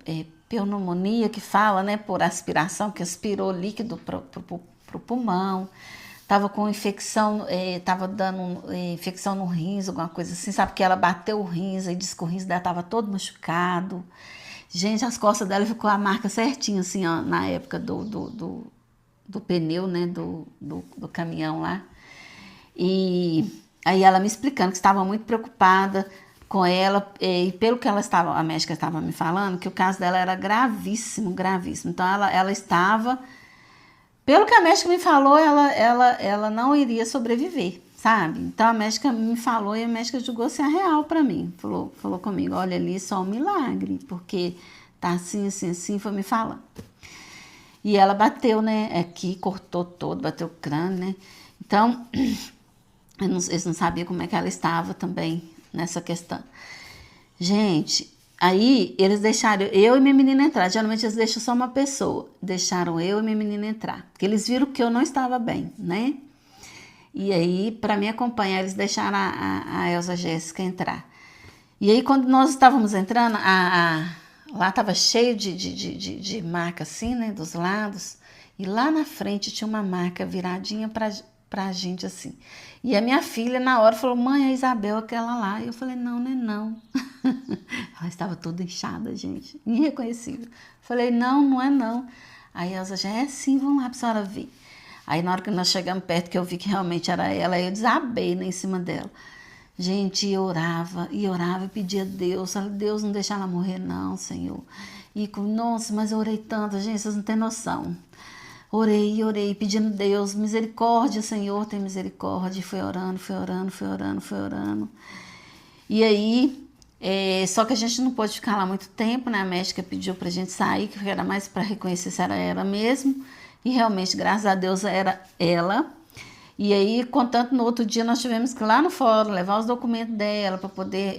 pneumonia, que fala, né, por aspiração, que aspirou líquido pro pulmão. Tava com infecção, tava dando infecção no rins, alguma coisa assim, sabe? Que ela bateu o rins e disse que o rins dela tava todo machucado. Gente, as costas dela ficou a marca certinha, assim, ó, na época do pneu, né? Do caminhão lá. E aí ela me explicando que estava muito preocupada com ela, e pelo que a médica estava me falando, que o caso dela era gravíssimo, gravíssimo. Então ela estava. Pelo que a médica me falou, ela não iria sobreviver, sabe? Então a médica me falou e a médica julgou ser a real para mim. Falou comigo: olha, ali só um milagre, porque tá assim, assim, assim, foi me falando. E ela bateu, né, aqui, cortou todo, bateu o crânio, né? Então, eles não sabiam como é que ela estava também nessa questão. Gente, aí eles deixaram eu e minha menina entrar. Geralmente eles deixam só uma pessoa. Deixaram eu e minha menina entrar. Porque eles viram que eu não estava bem, né? E aí, para me acompanhar, eles deixaram a Elza Jéssica entrar. E aí, quando nós estávamos entrando, lá estava cheio de marca assim, né? Dos lados. E lá na frente tinha uma marca viradinha pra gente assim. E a minha filha, na hora, falou: mãe, a Isabel, aquela lá. E eu falei: não, não é não. Ela estava toda inchada, gente, irreconhecível. Falei: não, não é não. Aí a Elza já sim, vamos lá pra senhora ver. Aí na hora que nós chegamos perto, que eu vi que realmente era ela, eu desabei, né, em cima dela. Gente, e orava, e pedia a Deus: Deus, não deixar ela morrer não, Senhor. E nossa, mas eu orei tanto, gente, vocês não têm noção. Orei, pedindo a Deus: misericórdia, Senhor, tem misericórdia. E fui orando. E aí, só que a gente não pôde ficar lá muito tempo, né? A médica pediu pra gente sair, que era mais para reconhecer se era ela mesmo. E realmente, graças a Deus, era ela. E aí, contanto, no outro dia nós tivemos que ir lá no fórum, levar os documentos dela para poder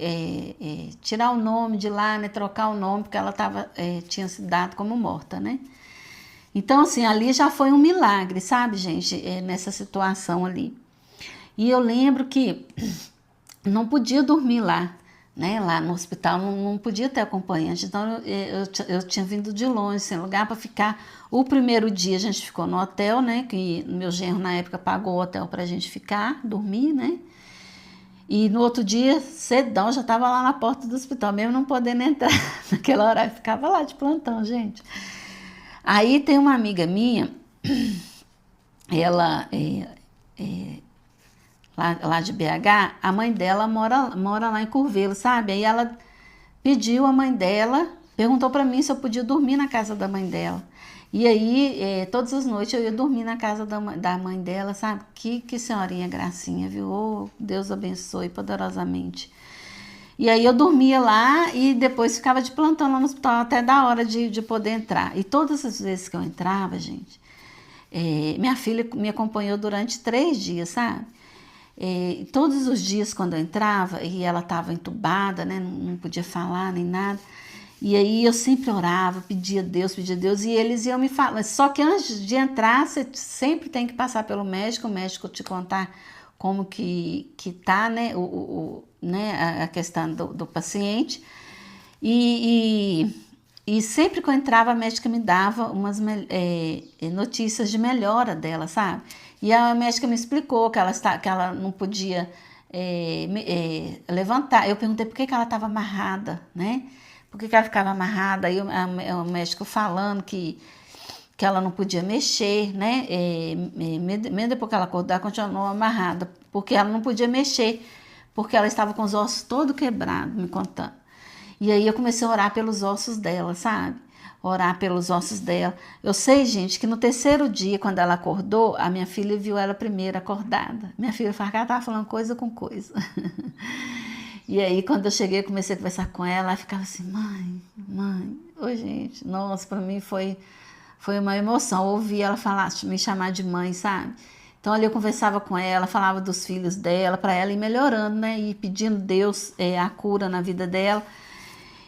tirar o nome de lá, né? Trocar o nome, porque ela tinha sido dada como morta, né? Então, assim, ali já foi um milagre, sabe, gente, nessa situação ali. E eu lembro que não podia dormir lá, né? Lá no hospital não podia ter acompanhante, então eu tinha vindo de longe, sem lugar para ficar. O primeiro dia a gente ficou no hotel, né? Que meu genro na época pagou o hotel para a gente ficar, dormir, né? E no outro dia, cedão, já estava lá na porta do hospital, mesmo não podendo entrar. Naquela hora, eu ficava lá de plantão, gente. Aí tem uma amiga minha, ela lá de BH, a mãe dela mora lá em Curvelo, sabe? Aí ela pediu a mãe dela, perguntou para mim se eu podia dormir na casa da mãe dela. E aí, todas as noites eu ia dormir na casa da mãe dela, sabe? Que senhorinha gracinha, viu? Oh, Deus abençoe poderosamente. E aí eu dormia lá e depois ficava de plantão lá no hospital até da hora de poder entrar. E todas as vezes que eu entrava, gente, minha filha me acompanhou durante 3 dias, sabe? Todos os dias quando eu entrava e ela estava entubada, né? Não podia falar nem nada. E aí eu sempre orava, pedia a Deus, e eles iam me falar. Só que antes de entrar, você sempre tem que passar pelo médico, o médico te contar como que tá, né, né, a questão do paciente. E sempre que eu entrava, a médica me dava umas notícias de melhora dela, sabe? E a médica me explicou que ela não podia levantar. Eu perguntei por que ela estava amarrada, né? Por que ela ficava amarrada? Aí o médico falando que ela não podia mexer, né? Mesmo depois que ela acordar, continuou amarrada, porque ela não podia mexer, porque ela estava com os ossos todos quebrados, me contando. E aí eu comecei a orar pelos ossos dela, sabe? Orar pelos ossos dela. Eu sei, gente, que no 3º dia, quando ela acordou, a minha filha viu ela primeiro acordada. Minha filha falou que ela estava falando coisa com coisa. E aí, quando eu cheguei, eu comecei a conversar com ela, ela ficava assim, mãe, oi, gente. Nossa, para mim foi uma emoção ouvir ela falar, me chamar de mãe, sabe? Então, ali eu conversava com ela, falava dos filhos dela, para ela ir melhorando, né? E pedindo Deus a cura na vida dela.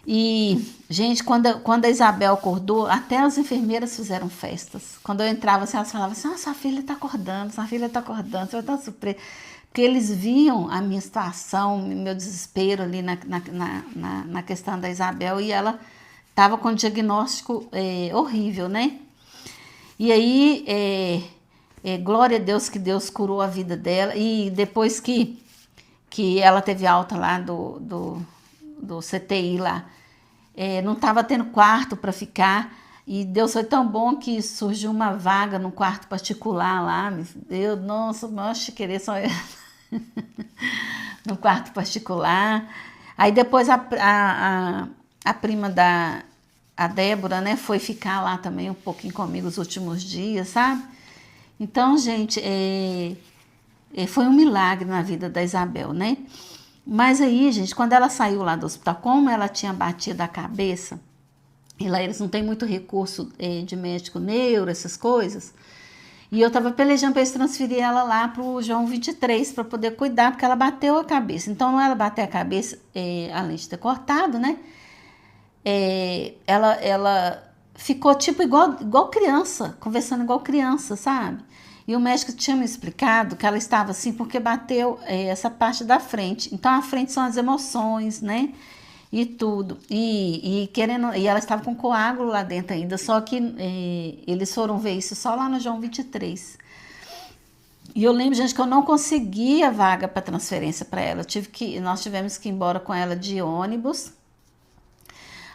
E, gente, quando a Isabel acordou, até as enfermeiras fizeram festas. Quando eu entrava, assim, elas falavam assim, sua filha está acordando, você vai estar surpresa. Porque eles viam a minha situação, meu desespero ali na questão da Isabel, e ela estava com um diagnóstico horrível, né? E aí, glória a Deus que Deus curou a vida dela, e depois que ela teve alta lá do CTI lá, não estava tendo quarto para ficar, e Deus foi tão bom que surgiu uma vaga no quarto particular lá. Nossa, eu querer só no quarto particular. Aí depois a prima a Débora, né, foi ficar lá também um pouquinho comigo os últimos dias, sabe? Então, gente, foi um milagre na vida da Isabel, né? Mas aí, gente, quando ela saiu lá do hospital, como ela tinha batido a cabeça, e lá eles não têm muito recurso de médico neuro, essas coisas, e eu tava pelejando para eles transferir ela lá pro João 23 para poder cuidar, porque ela bateu a cabeça. Então, ela bateu a cabeça, além de ter cortado, né? Ela ficou tipo igual criança, conversando igual criança, sabe? E o médico tinha me explicado que ela estava assim porque bateu essa parte da frente. Então, a frente são as emoções, né? E tudo. E ela estava com coágulo lá dentro ainda, só que eles foram ver isso só lá no João 23. E eu lembro, gente, que eu não conseguia vaga para transferência para ela. Nós tivemos que ir embora com ela de ônibus.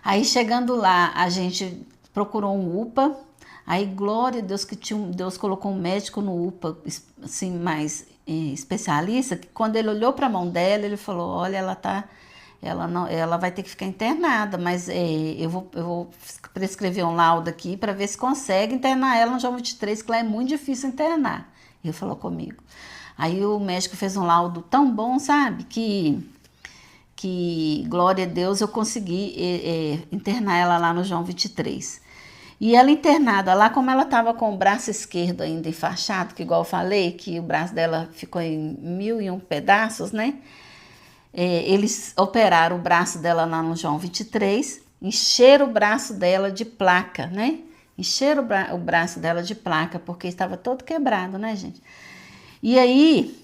Aí, chegando lá, a gente procurou um UPA. Aí, glória a Deus que Deus colocou um médico no UPA, assim, mais especialista, que quando ele olhou para a mão dela, ele falou, olha, ela vai ter que ficar internada, mas eu vou prescrever um laudo aqui para ver se consegue internar ela no João 23, que lá é muito difícil internar. Ele falou comigo. Aí o médico fez um laudo tão bom, sabe, que glória a Deus, eu consegui internar ela lá no João 23. E ela internada lá, como ela estava com o braço esquerdo ainda enfaixado, que igual eu falei, que o braço dela ficou em 1001 pedaços, né? Eles operaram o braço dela lá no João 23, encheram o braço dela de placa, né? Encheram o braço dela de placa, porque estava todo quebrado, né, gente? E aí,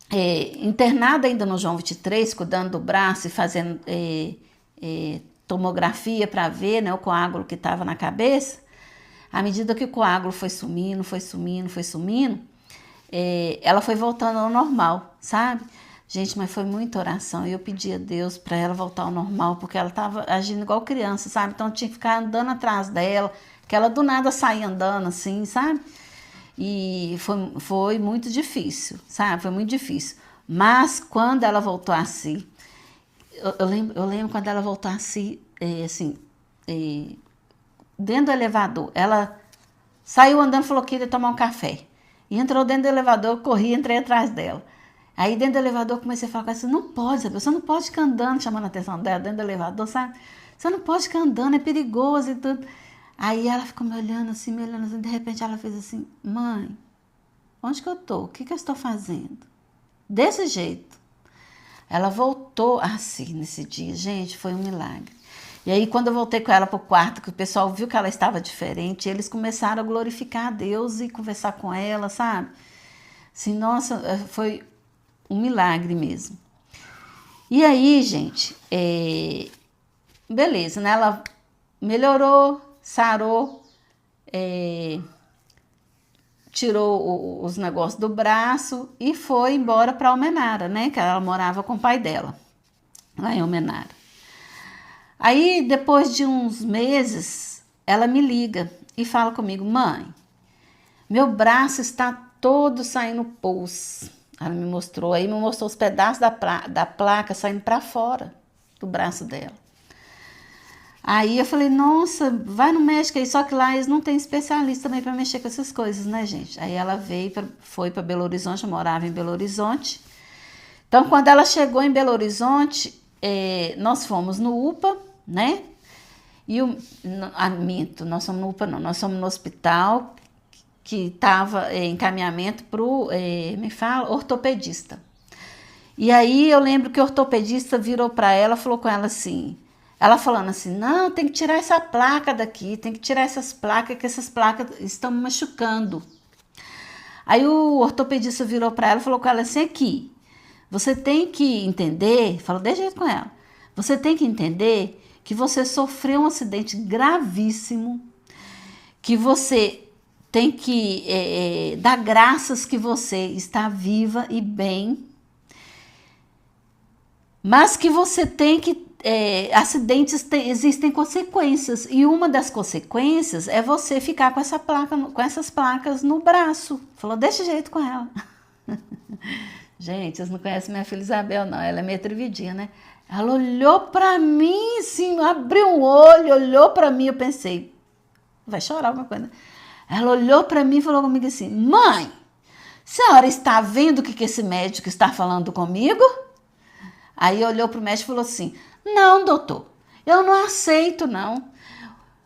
internada ainda no João 23, cuidando do braço e fazendo tomografia para ver, né, o coágulo que estava na cabeça. À medida que o coágulo foi sumindo, ela foi voltando ao normal, sabe? Gente, mas foi muita oração. E eu pedi a Deus para ela voltar ao normal, porque ela estava agindo igual criança, sabe? Então eu tinha que ficar andando atrás dela, que ela do nada saía andando assim, sabe? E foi muito difícil, sabe? Foi muito difícil. Mas quando ela voltou a si, eu lembro quando ela voltou a si, assim, dentro do elevador, ela saiu andando, falou que ia tomar um café. E entrou dentro do elevador, eu corri, entrei atrás dela. Aí dentro do elevador eu comecei a falar com ela, você não pode, sabe? Você não pode ficar andando, chamando a atenção dela dentro do elevador, sabe? Você não pode ficar andando, é perigoso e tudo. Aí ela ficou me olhando assim, de repente ela fez assim, mãe, onde que eu tô? O que que eu estou fazendo? Desse jeito. Ela voltou assim nesse dia, gente, foi um milagre. E aí quando eu voltei com ela pro quarto, que o pessoal viu que ela estava diferente, eles começaram a glorificar a Deus e conversar com ela, sabe? Assim, nossa, foi um milagre mesmo. E aí, gente, beleza, né? Ela melhorou, sarou, tirou os negócios do braço e foi embora para Almenara, né? Que ela morava com o pai dela, lá em Almenara. Aí, depois de uns meses, ela me liga e fala comigo, mãe, meu braço está todo saindo pus. Ela me mostrou os pedaços da placa saindo para fora do braço dela. Aí eu falei, nossa, vai no médico aí, só que lá eles não têm especialista também para mexer com essas coisas, né, gente? Aí ela foi para Belo Horizonte, eu morava em Belo Horizonte. Então, quando ela chegou em Belo Horizonte, nós fomos no UPA, né? E nós fomos no UPA não, nós fomos no hospital que estava em encaminhamento para o, ortopedista. E aí eu lembro que o ortopedista virou para ela, falou com ela assim, ela falando assim, não, tem que tirar essa placa daqui, tem que tirar essas placas, que essas placas estão me machucando. Aí o ortopedista virou para ela e falou com ela assim, aqui, você tem que entender, falou de jeito com ela, você tem que entender que você sofreu um acidente gravíssimo, que você tem que dar graças que você está viva e bem, mas que você tem que acidentes existem consequências e uma das consequências é você ficar com essas placas no braço. Falou desse jeito com ela. Gente, vocês não conhecem minha filha Isabel, não. Ela é meio atrevidinha, né? Ela olhou pra mim, assim, abriu um olho, olhou pra mim, eu pensei, vai chorar alguma coisa. Ela olhou pra mim e falou comigo assim, mãe, a senhora está vendo o que esse médico está falando comigo? Aí olhou pro médico e falou assim, não, doutor, eu não aceito, não.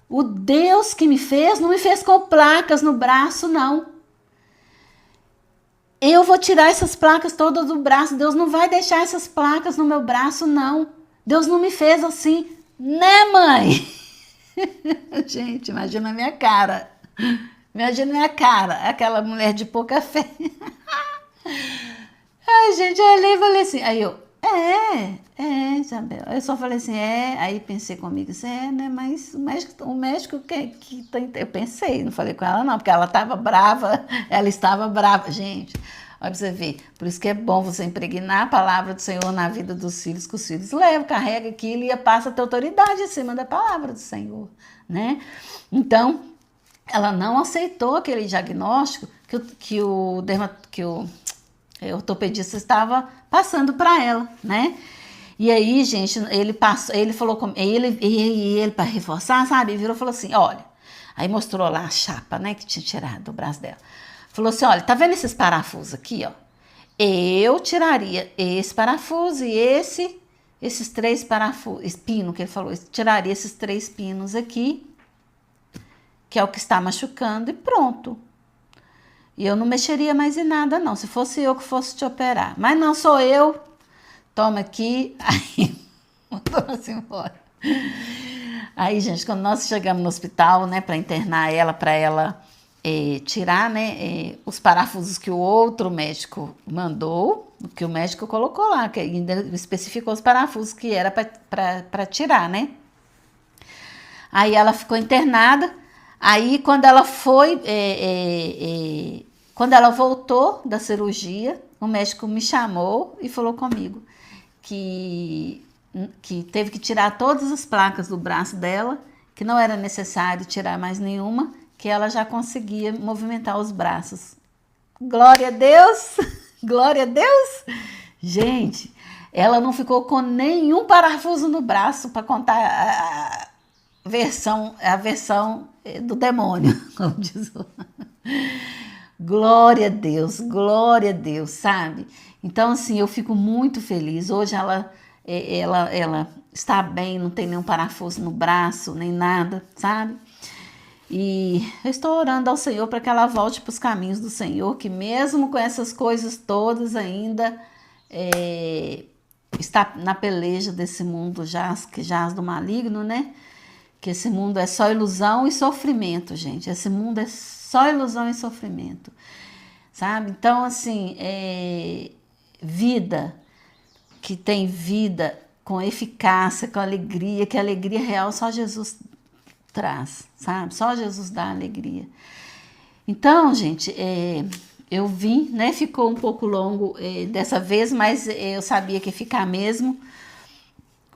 O Deus que me fez não me fez com placas no braço, não. Eu vou tirar essas placas todas do braço. Deus não vai deixar essas placas no meu braço, não. Deus não me fez assim, né, mãe? Gente, imagina a minha cara. Imagina a minha cara, aquela mulher de pouca fé. Ai, gente, eu olhei e falei assim. Aí eu, Isabel. Eu só falei assim, Aí pensei comigo assim, né? Mas o médico que tem. Eu pensei, não falei com ela, não, porque ela estava brava. Ela estava brava. Gente, olha pra você ver. Por isso que é bom você impregnar a palavra do Senhor na vida dos filhos, que os filhos levam, carrega aquilo e passa a ter autoridade em cima da palavra do Senhor, né? Então, ela não aceitou aquele diagnóstico que o ortopedista estava passando para ela, né? E aí, gente, ele falou com ele para reforçar, sabe? Virou e falou assim, olha, aí mostrou lá a chapa, né, que tinha tirado do braço dela. Falou assim, olha, tá vendo esses parafusos aqui, ó? Eu tiraria esse parafuso e esses 3 parafusos, pino que ele falou, tiraria esses 3 pinos aqui, que é o que está machucando e pronto. E eu não mexeria mais em nada, não. Se fosse eu que fosse te operar. Mas não sou eu. Toma aqui. Aí, mandou-se embora. Aí, gente, quando nós chegamos no hospital, né, para internar ela, para ela tirar, né, os parafusos que o outro médico mandou, que o médico colocou lá, que ainda especificou os parafusos que era para tirar, né? Aí ela ficou internada. Aí quando ela foi, quando ela voltou da cirurgia, o médico me chamou e falou comigo que teve que tirar todas as placas do braço dela, que não era necessário tirar mais nenhuma, que ela já conseguia movimentar os braços. Glória a Deus! Glória a Deus! Gente, ela não ficou com nenhum parafuso no braço para contar a versão do demônio, como diz o... Glória a Deus, sabe? Então, assim, eu fico muito feliz. Hoje ela está bem, não tem nenhum parafuso no braço, nem nada, sabe? E eu estou orando ao Senhor para que ela volte para os caminhos do Senhor, que mesmo com essas coisas todas ainda está na peleja desse mundo que jaz do maligno, né? Que esse mundo é só ilusão e sofrimento, gente. Esse mundo é só ilusão e sofrimento, sabe? Então, assim, vida que tem vida com eficácia, com alegria, que a alegria real só Jesus traz, sabe? Só Jesus dá alegria. Então, gente, eu vim, né? Ficou um pouco longo dessa vez, mas eu sabia que ia ficar mesmo,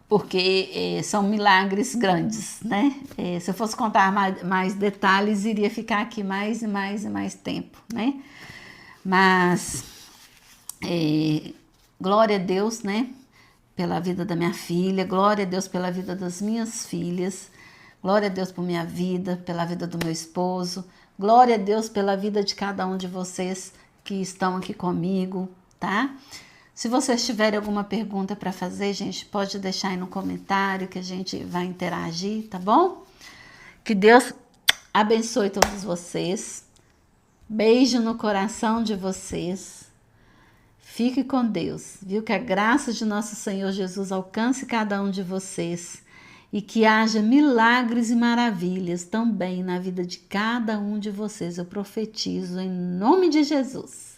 porque são milagres grandes, né? Se eu fosse contar mais detalhes, iria ficar aqui mais e mais e mais tempo, né? Mas, glória a Deus, né? Pela vida da minha filha, glória a Deus pela vida das minhas filhas, glória a Deus por minha vida, pela vida do meu esposo, glória a Deus pela vida de cada um de vocês que estão aqui comigo, tá? Se vocês tiverem alguma pergunta para fazer, gente, pode deixar aí no comentário que a gente vai interagir, tá bom? Que Deus abençoe todos vocês. Beijo no coração de vocês. Fique com Deus, viu? Que a graça de nosso Senhor Jesus alcance cada um de vocês e que haja milagres e maravilhas também na vida de cada um de vocês. Eu profetizo em nome de Jesus.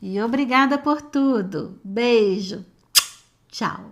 E obrigada por tudo. Beijo. Tchau.